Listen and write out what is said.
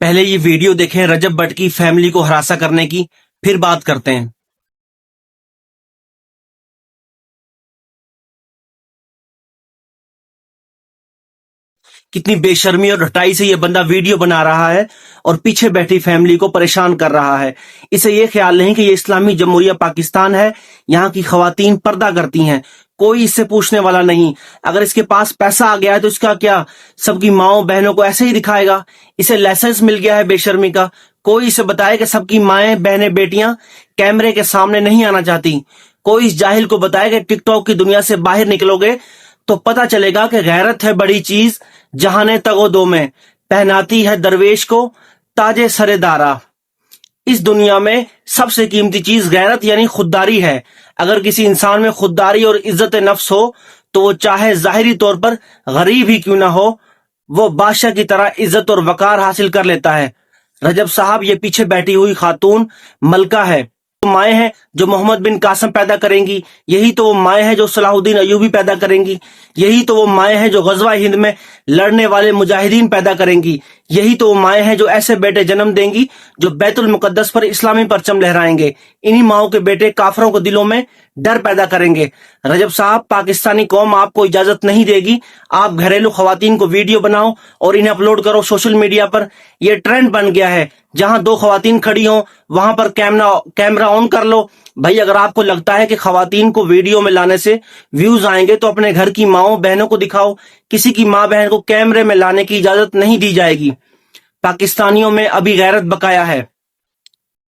پہلے یہ ویڈیو دیکھیں رجب بٹ کی فیملی کو ہراساں کرنے کی، پھر بات کرتے ہیں۔ کتنی بے شرمی اور ڈھٹائی سے یہ بندہ ویڈیو بنا رہا ہے اور پیچھے بیٹھی فیملی کو پریشان کر رہا ہے۔ اسے یہ خیال نہیں کہ یہ اسلامی جمہوریہ پاکستان ہے، یہاں کی خواتین پردہ کرتی ہیں، کوئی اس سے پوچھنے والا نہیں۔ اگر اس کے پاس پیسہ آ گیا ہے تو اس کا کیا سب کی ماؤں بہنوں کو ایسے ہی دکھائے گا؟ اسے لائسنس مل گیا ہے بے شرمی کا، کوئی اسے بتائے کہ سب کی مائیں بہنیں بیٹیاں کیمرے کے سامنے نہیں آنا چاہتی، کوئی اس جاہل کو بتائے کہ ٹک ٹاک کی دنیا سے باہر نکلو گے تو پتہ چلے گا کہ غیرت ہے بڑی چیز، جہانے تگو دو میں پہناتی ہے درویش کو تاج سر دارا۔ اس دنیا میں سب سے قیمتی چیز غیرت یعنی خودداری ہے۔ اگر کسی انسان میں خودداری اور عزت نفس ہو تو وہ چاہے ظاہری طور پر غریب ہی کیوں نہ ہو، وہ بادشاہ کی طرح عزت اور وقار حاصل کر لیتا ہے۔ رجب صاحب، یہ پیچھے بیٹھی ہوئی خاتون ملکہ ہے، وہ مائیں ہیں جو محمد بن قاسم پیدا کریں گی، یہی تو وہ مائیں ہیں جو صلاح الدین ایوبی پیدا کریں گی، یہی تو وہ مائیں ہیں جو غزوہ ہند میں لڑنے والے مجاہدین پیدا کریں گی، یہی تو وہ مائیں ہیں جو ایسے بیٹے جنم دیں گی جو بیت المقدس پر اسلامی پرچم لہرائیں گے۔ انہی ماؤں کے بیٹے کافروں کے دلوں میں ڈر پیدا کریں گے۔ رجب صاحب، پاکستانی قوم آپ کو اجازت نہیں دے گی آپ گھریلو خواتین کو ویڈیو بناؤ اور انہیں اپلوڈ کرو سوشل میڈیا پر۔ یہ ٹرینڈ بن گیا ہے، جہاں دو خواتین کھڑی ہوں وہاں پر کیمرہ آن کر لو۔ بھائی، اگر آپ کو لگتا ہے کہ خواتین کو ویڈیو میں لانے سے ویوز آئیں گے تو اپنے گھر کی ماؤں بہنوں کو دکھاؤ، کسی کی ماں بہن کو کیمرے میں لانے کی اجازت نہیں دی جائے گی۔ پاکستانیوں میں ابھی غیرت بقایا ہے۔